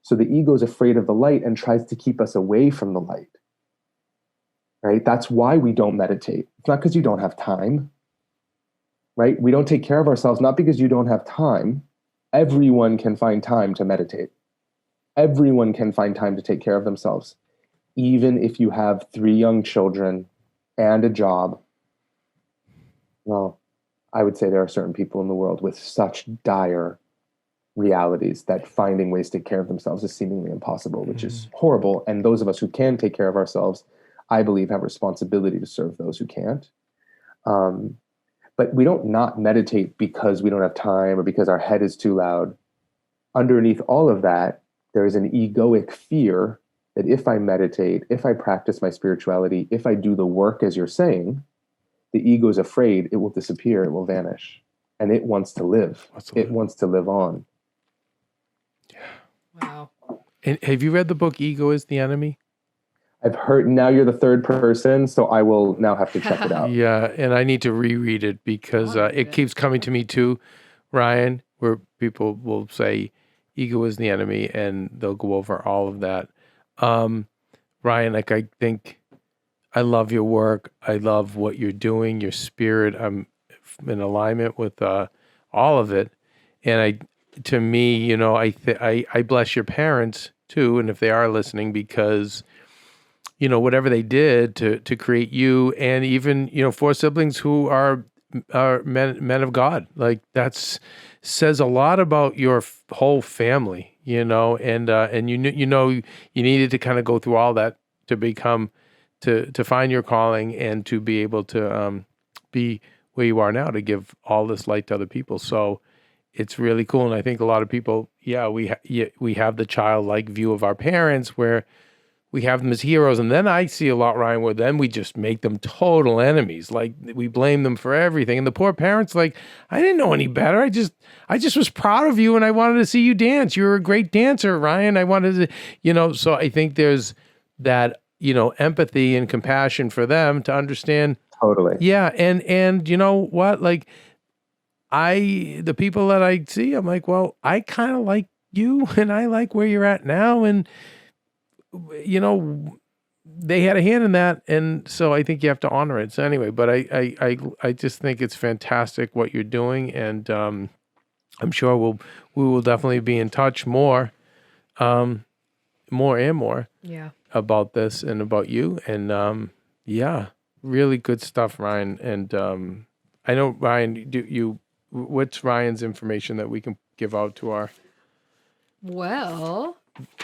S1: So the ego is afraid of the light and tries to keep us away from the light, right? That's why we don't meditate. It's not because you don't have time, right? We don't take care of ourselves, not because you don't have time. Everyone can find time to meditate. Everyone can find time to take care of themselves, even if you have 3 young children and a job. Well, I would say there are certain people in the world with such dire realities that finding ways to take care of themselves is seemingly impossible, which is horrible. And those of us who can take care of ourselves, I believe, have responsibility to serve those who can't. But we don't not meditate because we don't have time or because our head is too loud. Underneath all of that, there is an egoic fear that if I meditate, if I practice my spirituality, if I do the work, as you're saying, the ego is afraid it will disappear, it will vanish. And it wants to live. It wants to live on.
S3: Wow.
S2: And have you read the book Ego is the Enemy?
S1: I've heard, now you're the third person, so I will now have to check it out.
S2: Yeah, and I need to reread it because it keeps coming to me too, Ryan, where people will say ego is the enemy and they'll go over all of that. Ryan, like, I think I love your work. I love what you're doing, your spirit. I'm in alignment with all of it. And to me, I bless your parents too, and if they are listening, because whatever they did to create you, and even 4 siblings who are men of God, like that's says a lot about your whole family, and you needed to kind of go through all that to become to find your calling and to be able to be where you are now, to give all this light to other people. So it's really cool. And I think a lot of people, we have the childlike view of our parents where we have them as heroes. And then I see a lot, Ryan, where then we just make them total enemies. Like, we blame them for everything. And the poor parents, like, I didn't know any better. I just was proud of you and I wanted to see you dance. You're a great dancer, Ryan. I wanted to, so I think there's that, empathy and compassion for them to understand.
S1: Totally.
S2: Yeah. And you know what? Like, the people that I see, I'm like, well, I kind of like you and I like where you're at now. And, they had a hand in that. And so I think you have to honor it. So anyway, but I just think it's fantastic what you're doing. And, I'm sure we will definitely be in touch more and more
S3: Yeah.
S2: about this and about you. And, really good stuff, Ryan. And, I know Ryan. What's Ryan's information that we can give out to our
S3: Well,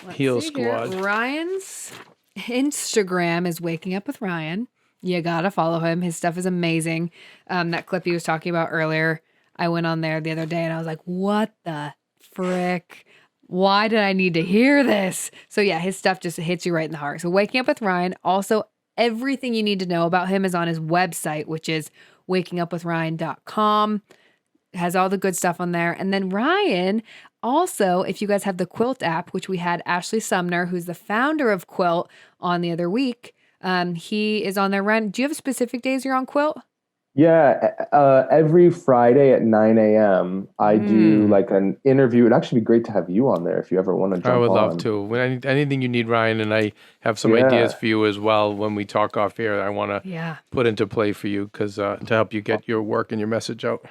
S3: let's
S2: Heal
S3: see here.
S2: Squad?
S3: Ryan's Instagram is Waking Up with Ryan. You gotta follow him. His stuff is amazing. That clip he was talking about earlier, I went on there the other day and I was like, what the frick? Why did I need to hear this? So yeah, his stuff just hits you right in the heart. So Waking Up with Ryan. Also, everything you need to know about him is on his website, which is wakingupwithryan.com. Has all the good stuff on there. And then Ryan, also, if you guys have the Quilt app, which we had Ashley Sumner, who's the founder of Quilt, on the other week. He is on there. Ryan, do you have specific days you're on Quilt?
S1: Yeah, every Friday at 9 a.m. I do like an interview. It'd actually be great to have you on there if you ever want to jump on.
S2: I would love to. When anything you need, Ryan, and I have some ideas for you as well when we talk off air. I want to put into play for you because to help you get your work and your message out.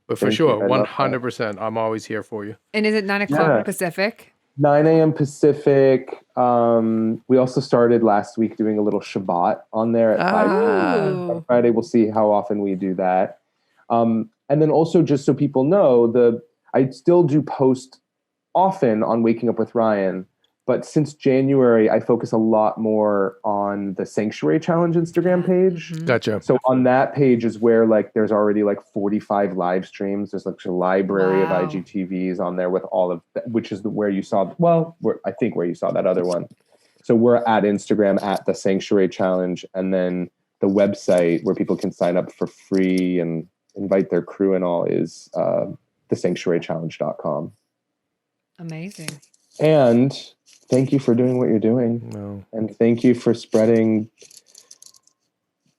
S2: But for sure, 100%, I'm always here for you.
S3: And is it 9 o'clock Pacific?
S1: 9 a.m. Pacific. We also started last week doing a little Shabbat on there at 5 p.m. on Friday. We'll see how often we do that. And then also, just so people know, I still do post often on Waking Up with Ryan, but since January, I focus a lot more on the Sanctuary Challenge Instagram page.
S2: Gotcha.
S1: So on that page is where there's already 45 live streams. There's a library of IGTVs on there with all of that, which is where you saw, I think where you saw that other one. So we're at Instagram at the Sanctuary Challenge, and then the website where people can sign up for free and invite their crew and all is thesanctuarychallenge.com.
S3: Amazing.
S1: And thank you for doing what you're doing. And thank you for spreading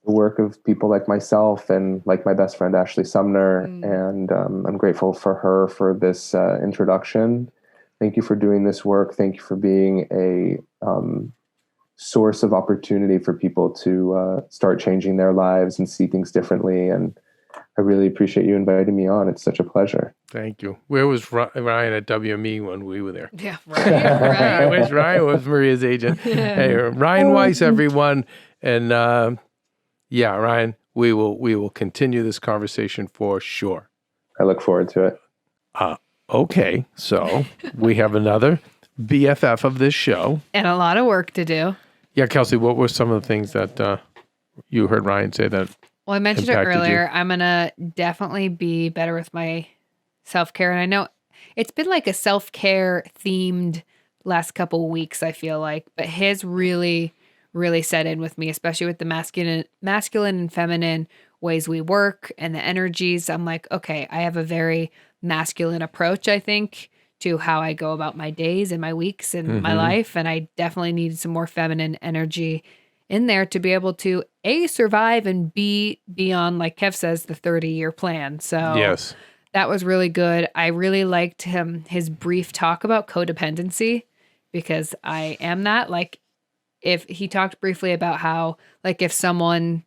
S1: the work of people like myself and like my best friend, Ashley Sumner. And I'm grateful for her for this introduction. Thank you for doing this work. Thank you for being a source of opportunity for people to start changing their lives and see things differently. And I really appreciate you inviting me on. It's such a pleasure.
S2: Thank you. Where was Ryan at WME when we were there?
S3: Yeah, right.
S2: Where's Ryan? Was Maria's agent? Hey, Ryan Weiss, everyone. And Ryan, we will continue this conversation for sure.
S1: I look forward to it.
S2: Okay, so we have another BFF of this show.
S3: And a lot of work to do.
S2: Yeah, Kelsey, what were some of the things that you heard Ryan say that
S3: Well, I mentioned it earlier. I'm going to definitely be better with my self-care. And I know it's been like a self-care themed last couple of weeks, I feel like. But his really, really set in with me, especially with the masculine and feminine ways we work and the energies. I'm like, okay, I have a very masculine approach, I think, to how I go about my days and my weeks and my life. And I definitely needed some more feminine energy in there to be able to A, survive, and B, beyond, like Kev says, the 30-year plan. So
S2: yes,
S3: that was really good. I really liked his brief talk about codependency, because I am that. Like, if he talked briefly about how, like, if someone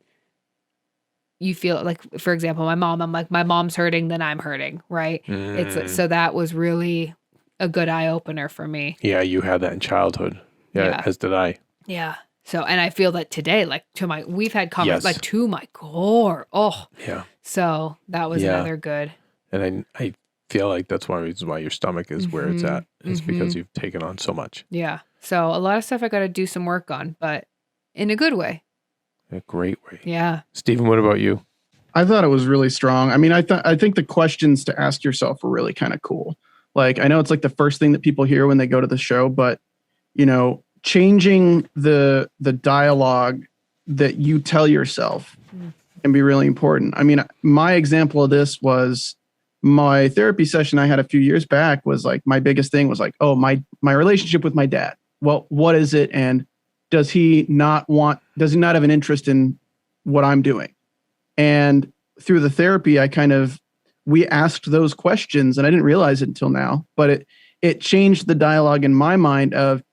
S3: you feel like, for example, my mom, I'm like, my mom's hurting, then I'm hurting, right? It's so that was really a good eye opener for me.
S2: Yeah, you had that in childhood. Yeah, as did I.
S3: Yeah. So, and I feel that today, like we've had comments like to my core. Oh,
S2: yeah.
S3: So that was another good.
S2: And I feel like that's one of the reasons why your stomach is where it's at. It's because you've taken on so much.
S3: Yeah. So a lot of stuff I got to do some work on, but in a good way.
S2: A great way.
S3: Yeah.
S2: Stephen, what about you?
S4: I thought it was really strong. I mean, I think the questions to ask yourself were really kind of cool. Like, I know it's like the first thing that people hear when they go to the show, but changing the dialogue that you tell yourself can be really important. I mean, my example of this was my therapy session I had a few years back was like, my biggest thing was like, oh, my relationship with my dad. Well, what is it? And does he not have an interest in what I'm doing? And through the therapy, we asked those questions, and I didn't realize it until now, but it changed the dialogue in my mind of,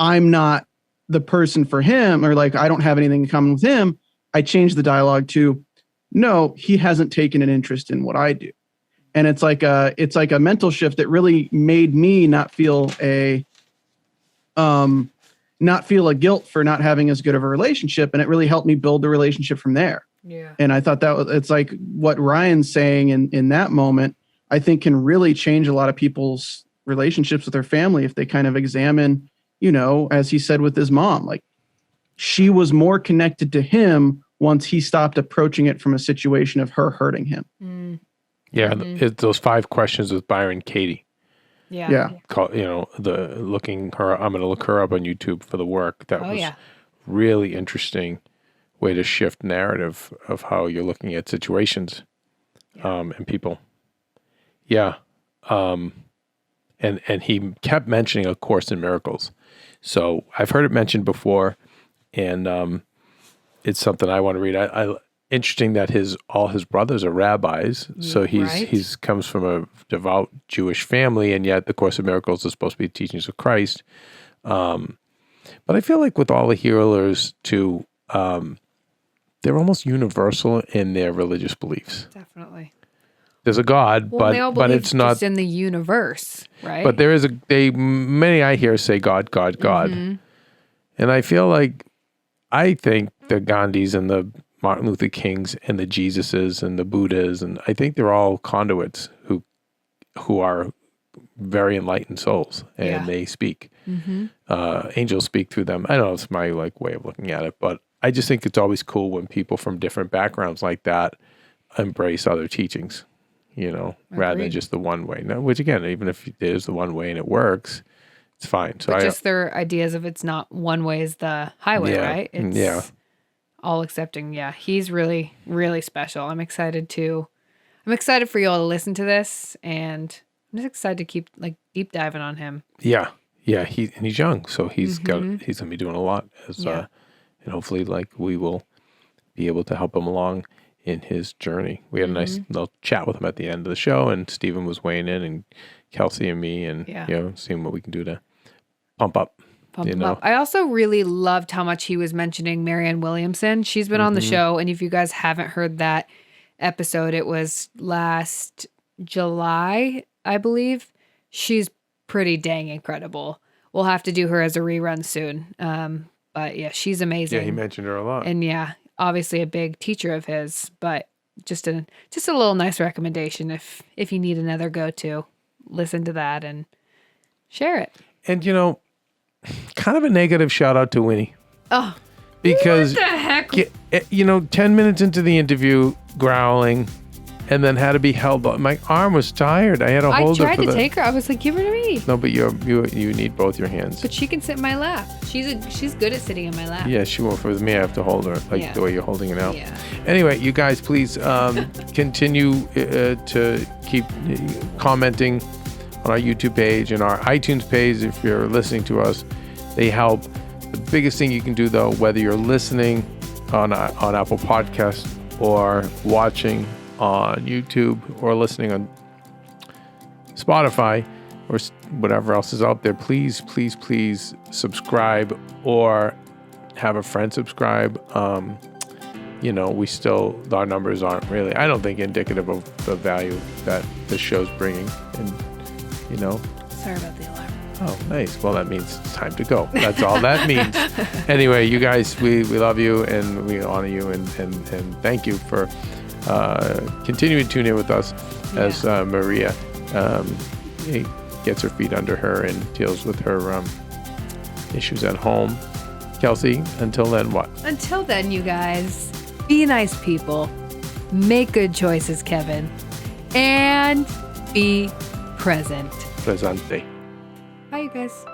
S4: I'm not the person for him, or like, I don't have anything in common with him. I changed the dialogue to, no, he hasn't taken an interest in what I do. And it's like a mental shift that really made me not feel a guilt for not having as good of a relationship. And it really helped me build the relationship from there.
S3: Yeah.
S4: And I thought it's like what Ryan's saying in that moment, I think can really change a lot of people's relationships with their family if they kind of examine, as he said with his mom, like she was more connected to him once he stopped approaching it from a situation of her hurting him.
S2: Yeah. It's those 5 questions with Byron Katie.
S3: Yeah.
S2: I'm going to look her up on YouTube for the work. That was really interesting way to shift narrative of how you're looking at situations and people. Yeah. And he kept mentioning A Course in Miracles. So I've heard it mentioned before, and it's something I want to read. Interesting that all his brothers are rabbis, so he's comes from a devout Jewish family, and yet the Course of Miracles is supposed to be teachings of Christ. But I feel like with all the healers too, they're almost universal in their religious beliefs.
S3: Definitely.
S2: There's a God, but it's not
S3: just in the universe, right?
S2: But there is many I hear say God, God, God, and I feel like I think the Gandhis and the Martin Luther Kings and the Jesuses and the Buddhas, and I think they're all conduits who are very enlightened souls, and they speak. Angels speak through them. I don't know, it's my way of looking at it, but I just think it's always cool when people from different backgrounds like that embrace other teachings, rather than just the one way. Now, which again, even if it is the one way and it works, it's fine. So
S3: just their ideas of it's not one way is the highway, right? It's all accepting. Yeah, he's really, really special. I'm excited for you all to listen to this, and I'm just excited to keep deep diving on him. Yeah.
S2: He's young, so he's gonna be doing a lot, and hopefully, we will be able to help him along in his journey. We had a nice little chat with him at the end of the show, and Stephen was weighing in, and Kelsey and me, and seeing what we can do to pump up.
S3: I also really loved how much he was mentioning Marianne Williamson. She's been on the show, and if you guys haven't heard that episode, it was last July, I believe. She's pretty dang incredible. We'll have to do her as a rerun soon. But yeah, she's amazing.
S2: Yeah, he mentioned her a lot.
S3: And obviously a big teacher of his, but just a little nice recommendation if you need another go-to, listen to that and share it.
S2: And kind of a negative shout out to Winnie.
S3: Oh,
S2: because
S3: what the heck?
S2: 10 minutes into the interview, growling, and then had to be held. My arm was tired. I had to hold her.
S3: I tried to take her. I was like, give her to me.
S2: No, but you need both your hands.
S3: But she can sit in my lap. She's good at sitting in my lap.
S2: Yeah, she won't. With me, I have to hold her the way you're holding it now.
S3: Yeah.
S2: Anyway, you guys, please continue to keep commenting on our YouTube page and our iTunes page if you're listening to us. They help. The biggest thing you can do, though, whether you're listening on Apple Podcasts or watching on YouTube or listening on Spotify or whatever else is out there, please subscribe or have a friend subscribe. Our numbers aren't really, I don't think, indicative of the value that the show's bringing. And,
S3: Sorry about the alarm.
S2: Oh, nice. Well, that means it's time to go. That's all that means. Anyway, you guys, we love you and we honor you and thank you for continuing to tune in with us as Maria gets her feet under her and deals with her issues at home. Kelsey, until then, what? Until then, you guys, be nice people, make good choices, Kevin, and be present. Presente. Bye, you guys.